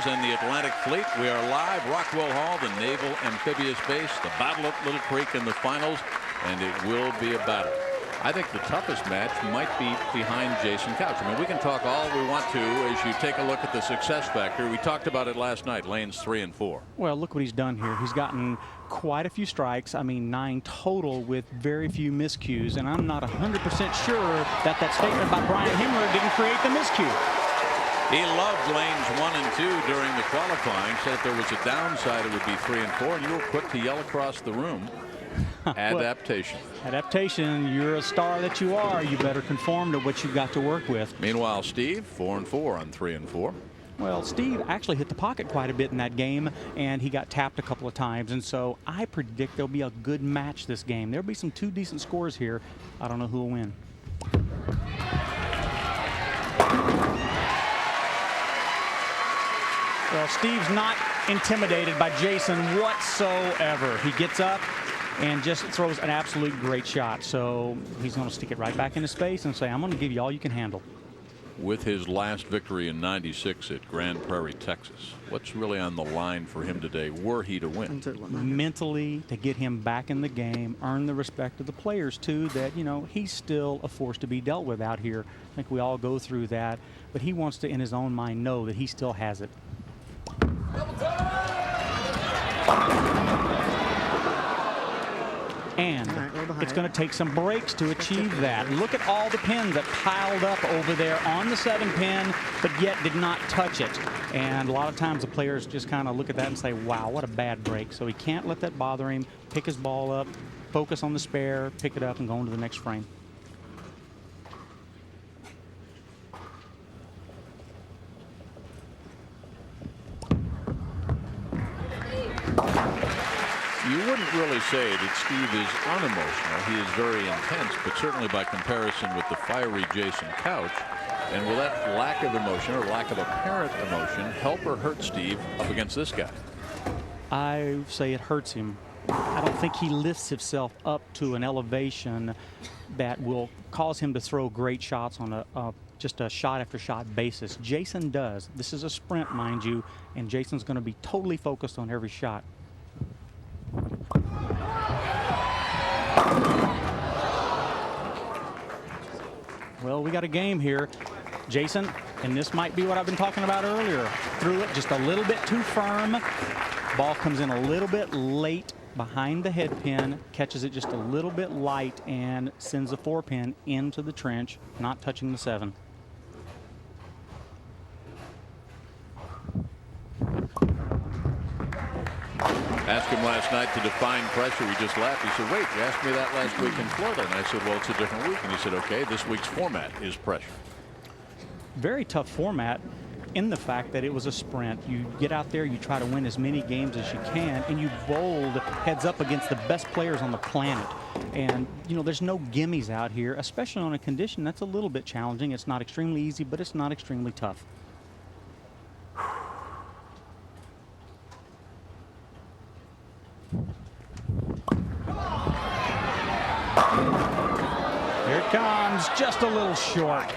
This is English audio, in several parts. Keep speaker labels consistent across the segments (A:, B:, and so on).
A: Floridians and the Atlantic Fleet. We are live. Rockwell Hall, the Naval Amphibious Base, the battle at Little Creek in the finals, and it will be a battle. I think the toughest match might be behind Jason Couch. I mean, we can talk all we want to as you take a look at the success factor. We talked about it last night, lanes 3 and 4.
B: Well, look what he's done here. He's gotten quite a few strikes. I mean, 9 total with very few miscues. And I'm not 100% sure that that statement by Brian Himmler didn't create the miscue.
A: He loved lanes 1 and 2 during the qualifying. Said if there was a downside, it would be 3 and 4. And you were quick to yell across the room. Adaptation.
B: Well, adaptation. You're a star that you are. You better conform to what you've got to work with.
A: Meanwhile, Steve, 4 and 4 on 3 and 4.
B: Well, Steve actually hit the pocket quite a bit in that game, and he got tapped a couple of times. And so I predict there'll be a good match this game. There'll be some 2 decent scores here. I don't know who will win. Well, Steve's not intimidated by Jason whatsoever. He gets up and just throws an absolute great shot. So he's going to stick it right back into space and say, I'm going to give you all you can handle.
A: With his last victory in '96 at Grand Prairie, Texas, what's really on the line for him today were he to win?
B: Mentally, to get him back in the game, earn the respect of the players, too, that, you know, he's still a force to be dealt with out here. I think we all go through that. But he wants to, in his own mind, know that he still has it. And it's going to take some breaks to achieve that. Look at all the pins that piled up over there on the 7-pin, but yet did not touch it. And a lot of times the players just kind of look at that and say, wow, what a bad break. So he can't let that bother him. Pick his ball up, focus on the spare, pick it up, and go into the next frame.
A: You wouldn't really say that Steve is unemotional. He is very intense, but certainly by comparison with the fiery Jason Couch. And will that lack of emotion or lack of apparent emotion help or hurt Steve up against this guy?
B: I say it hurts him. I don't think he lifts himself up to an elevation that will cause him to throw great shots on just a shot after shot basis. Jason does. This is a sprint, mind you, and Jason's going to be totally focused on every shot. Well, we got a game here. Jason, and this might be what I've been talking about earlier, threw it just a little bit too firm. Ball comes in a little bit late behind the head pin, catches it just a little bit light, and sends the 4-pin into the trench, not touching the 7.
A: Asked him last night to define pressure. He just laughed. He said, wait, you asked me that last week in Florida. And I said, well, it's a different week. And he said, okay, this week's format is pressure.
B: Very tough format in the fact that it was a sprint. You get out there, you try to win as many games as you can, and you bowled heads up against the best players on the planet. And, you know, there's no gimmies out here, especially on a condition that's a little bit challenging. It's not extremely easy, but it's not extremely tough. Here it comes, just a little short.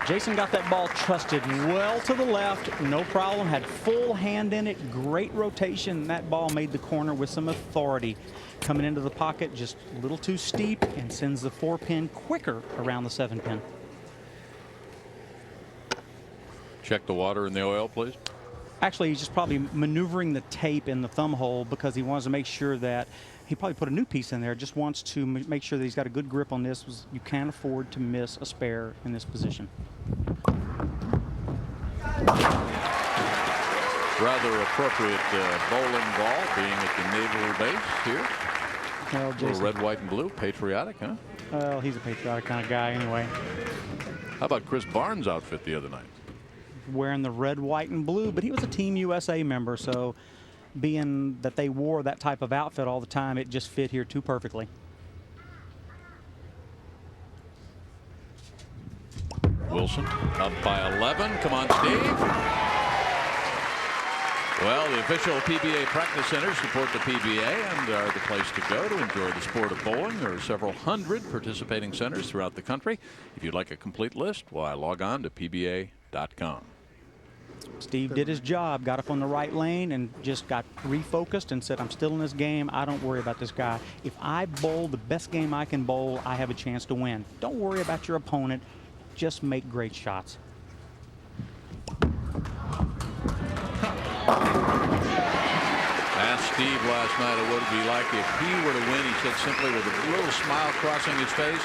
B: Jason got that ball trusted well to the left, no problem, had full hand in it, great rotation. That ball made the corner with some authority. Coming into the pocket, just a little too steep, and sends the 4-pin quicker around the 7-pin.
A: Check the water and the oil, please.
B: Actually, he's just probably maneuvering the tape in the thumb hole because he wants to make sure that he probably put a new piece in there. Just wants to make sure that he's got a good grip on this. You can't afford to miss a spare in this position.
A: Rather appropriate bowling ball being at the naval base here.
B: Well, Jason,
A: red, white, and blue. Patriotic, huh?
B: Well, he's a patriotic kind of guy anyway.
A: How about Chris Barnes' outfit the other night?
B: Wearing the red, white, and blue, but he was a Team USA member, so being that they wore that type of outfit all the time, it just fit here too perfectly.
A: Wilson up by 11. Come on, Steve. Well, the official PBA practice centers support the PBA and are the place to go to enjoy the sport of bowling. There are several hundred participating centers throughout the country. If you'd like a complete list, why log on to PBA.com.
B: Steve did his job, got up on the right lane and just got refocused and said, I'm still in this game. I don't worry about this guy. If I bowl the best game I can bowl, I have a chance to win. Don't worry about your opponent. Just make great shots.
A: Asked Steve last night what it would be like if he were to win. He said simply with a little smile crossing his face,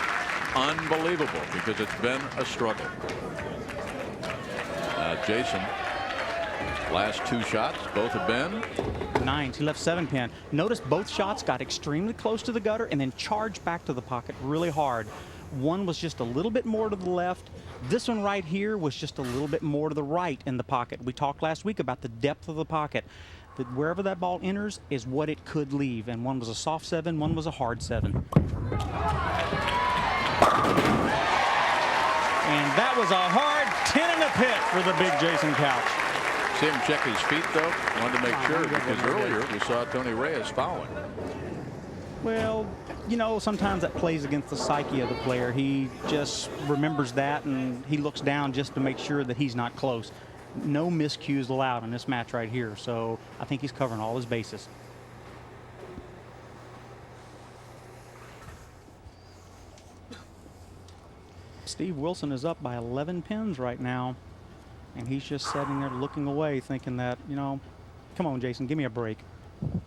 A: unbelievable, because it's been a struggle. Jason, last 2 shots, both have been
B: 9s. He left 7-pin. Notice both shots got extremely close to the gutter and then charged back to the pocket really hard. One was just a little bit more to the left. This one right here was just a little bit more to the right in the pocket. We talked last week about the depth of the pocket. That wherever that ball enters is what it could leave. And one was a soft 7, one was a hard 7. And that was a hard 10 in the pit for the big Jason Couch.
A: See him check his feet, though. Wanted to make sure, because earlier we saw Tony Reyes fouling.
B: Well, you know, sometimes that plays against the psyche of the player. He just remembers that, and he looks down just to make sure that he's not close. No miscues allowed in this match right here, so I think he's covering all his bases. Steve Wilson is up by 11 pins right now, and he's just sitting there looking away, thinking that, you know, come on, Jason, give me a break.
A: 4 consecutive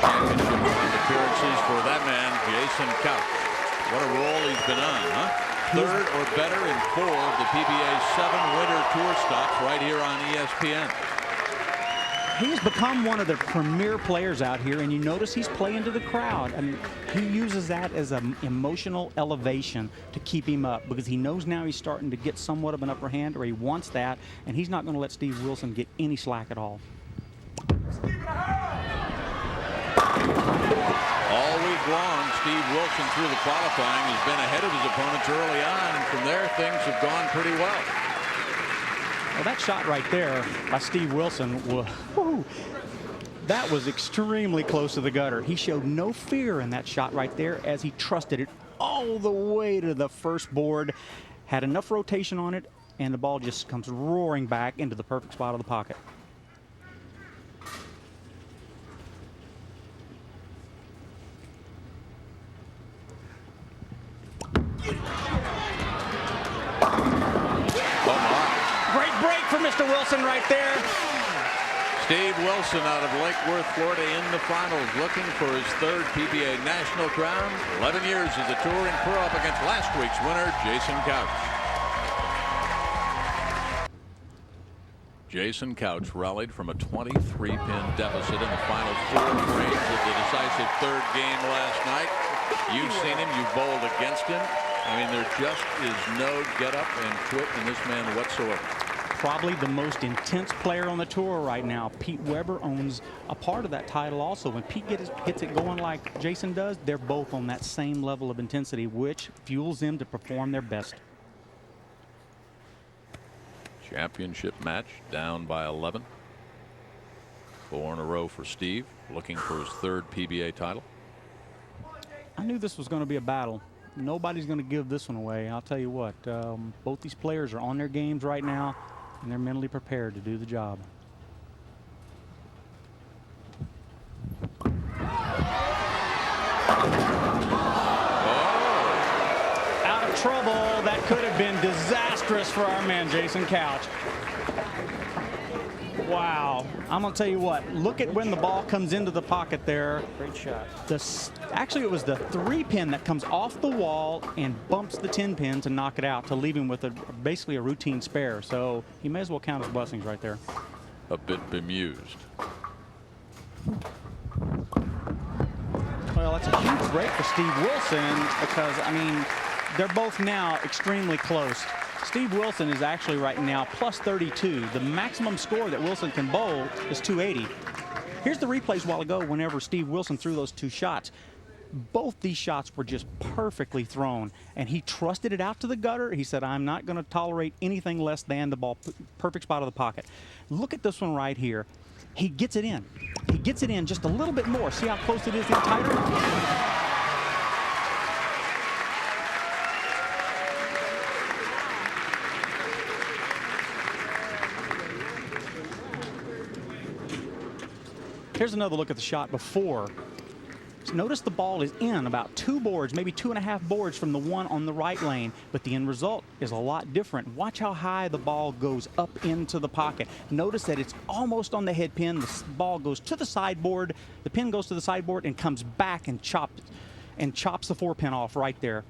A: championship round appearances for that man, Jason Couch. What a role he's been on, huh? 3rd or better in 4 of the PBA's 7 winter tour stops right here on ESPN.
B: He's become one of the premier players out here, and you notice he's playing to the crowd. I mean, he uses that as an emotional elevation to keep him up, because he knows now he's starting to get somewhat of an upper hand, or he wants that, and he's not going to let Steve Wilson get any slack at all.
A: All week long, Steve Wilson through the qualifying has been ahead of his opponents early on, and from there things have gone pretty well.
B: Well, that shot right there by Steve Wilson, whoo, that was extremely close to the gutter. He showed no fear in that shot right there as he trusted it all the way to the first board, had enough rotation on it, and the ball just comes roaring back into the perfect spot of the pocket. For Mr. Wilson right there.
A: Steve Wilson out of Lake Worth, Florida in the finals, looking for his 3rd PBA national crown. 11 years as a touring pro up against last week's winner, Jason Couch. Jason Couch rallied from a 23-pin deficit in the final 4 frames of the decisive 3rd game last night. You've seen him, you've bowled against him. I mean, there just is no get up and quit in this man whatsoever.
B: Probably the most intense player on the tour right now. Pete Weber owns a part of that title also. When Pete gets it going like Jason does, they're both on that same level of intensity, which fuels them to perform their best.
A: Championship match down by 11. 4 in a row for Steve, looking for his 3rd PBA title.
B: I knew this was going to be a battle. Nobody's going to give this one away. I'll tell you what, both these players are on their games right now, and they're mentally prepared to do the job. Out of trouble. That could have been disastrous for our man, Jason Couch. Wow. I'm going to tell you what, look at when the ball comes into the pocket there.
C: Great shot.
B: Actually, it was the 3-pin that comes off the wall and bumps the 10-pin to knock it out, to leave him with basically a routine spare. So he may as well count his blessings right there.
A: A bit bemused.
B: Well, that's a huge break for Steve Wilson because, I mean, they're both now extremely close. Steve Wilson is actually right now plus 32. The maximum score that Wilson can bowl is 280. Here's the replays a while ago whenever Steve Wilson threw those 2 shots. Both these shots were just perfectly thrown, and he trusted it out to the gutter. He said, I'm not going to tolerate anything less than the ball, perfect spot of the pocket. Look at this one right here. He gets it in. He gets it in just a little bit more. See how close it is in tighter? Here's another look at the shot before. Notice the ball is in about 2 boards, maybe 2.5 boards from the one on the right lane, but the end result is a lot different. Watch how high the ball goes up into the pocket. Notice that it's almost on the head pin. The ball goes to the sideboard. The pin goes to the sideboard and comes back and chops the 4-pin off right there.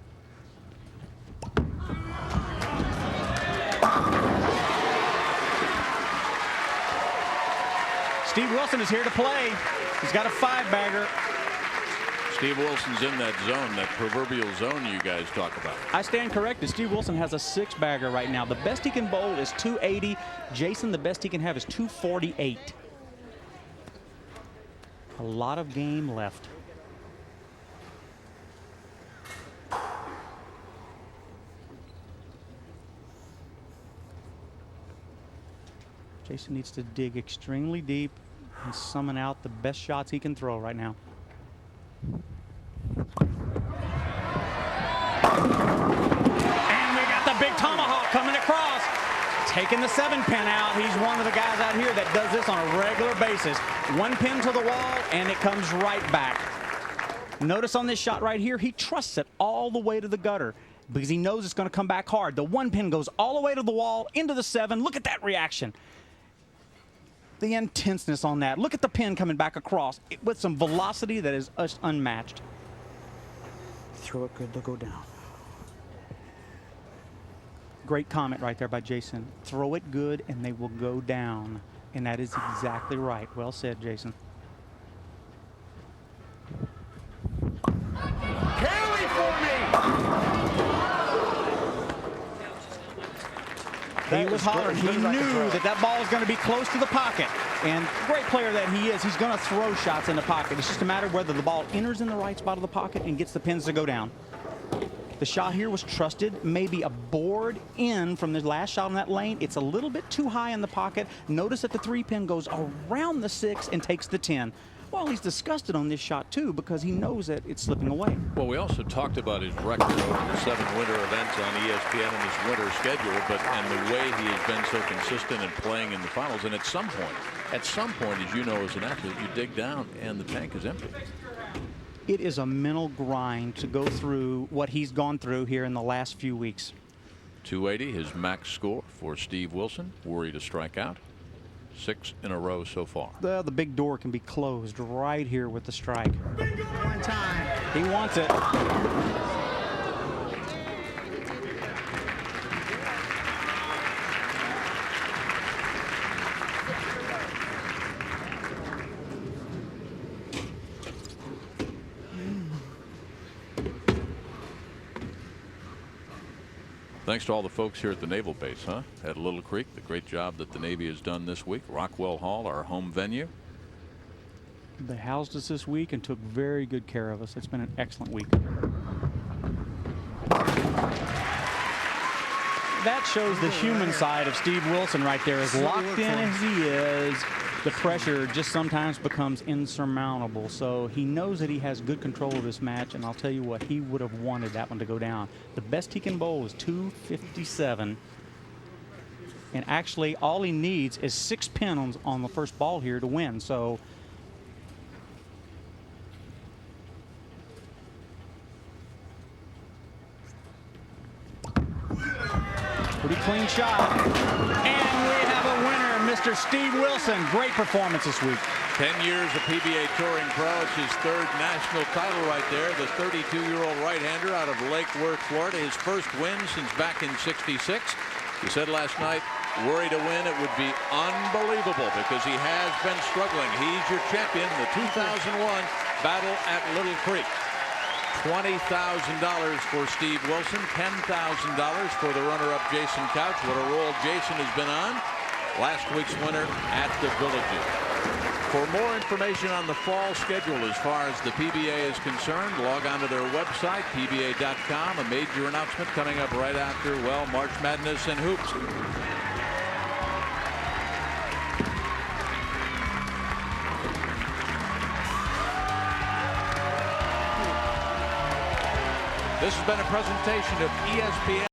B: Steve Wilson is here to play. He's got a 5-bagger.
A: Steve Wilson's in that zone, that proverbial zone you guys talk about.
B: I stand corrected. Steve Wilson has a 6-bagger right now. The best he can bowl is 280. Jason, the best he can have is 248. A lot of game left. Jason needs to dig extremely deep and summon out the best shots he can throw right now. And we got the big tomahawk coming across, taking the 7-pin out. He's one of the guys out here that does this on a regular basis. 1 pin to the wall, and it comes right back. Notice on this shot right here, he trusts it all the way to the gutter because he knows it's going to come back hard. The 1 pin goes all the way to the wall, into the 7. Look at that reaction. The intenseness on that. Look at the pin coming back across with some velocity that is unmatched. Throw it good, they'll go down. Great comment right there by Jason. Throw it good and they will go down. And that is exactly right. Well said, Jason.
C: Carry for me!
B: He was hollering. He knew that ball was going to be close to the pocket. And great player that he is, he's going to throw shots in the pocket. It's just a matter of whether the ball enters in the right spot of the pocket and gets the pins to go down. The shot here was trusted, maybe a board in from the last shot on that lane. It's a little bit too high in the pocket. Notice that the 3-pin goes around the 6 and takes the 10. Well, he's disgusted on this shot, too, because he knows that it's slipping away.
A: Well, we also talked about his record over the 7 winter events on ESPN and his winter schedule, and the way he has been so consistent in playing in the finals. And at some point, as you know as an athlete, you dig down and the tank is empty.
B: It is a mental grind to go through what he's gone through here in the last few weeks.
A: 280, his max score for Steve Wilson. Worried to strike out. 6 in a row so far.
B: The big door can be closed right here with the strike.
C: One time.
B: He wants it.
A: Thanks to all the folks here at the Naval Base, at Little Creek. The great job that the Navy has done this week. Rockwell Hall, our home venue.
B: They housed us this week and took very good care of us. It's been an excellent week. That shows the human side of Steve Wilson right there. As locked in as he is, the pressure just sometimes becomes insurmountable. So he knows that he has good control of this match, and I'll tell you what, he would have wanted that one to go down. The best he can bowl is 257. And actually, all he needs is 6 pins on the first ball here to win. So pretty clean shot. And we have a winner, Mr. Steve Wilson. Great performance this week.
A: 10 years of PBA touring pro. It's his 3rd national title right there. The 32-year-old right-hander out of Lake Worth, Florida. His first win since back in '66. He said last night, worried to win, it would be unbelievable because he has been struggling. He's your champion in the 2001 Battle at Little Creek. $20,000 for Steve Wilson, $10,000 for the runner-up Jason Couch. What a roll Jason has been on. Last week's winner at the Villages. For more information on the fall schedule as far as the PBA is concerned, log on to their website, pba.com. A major announcement coming up right after, well, March Madness and hoops. This has been a presentation of ESPN.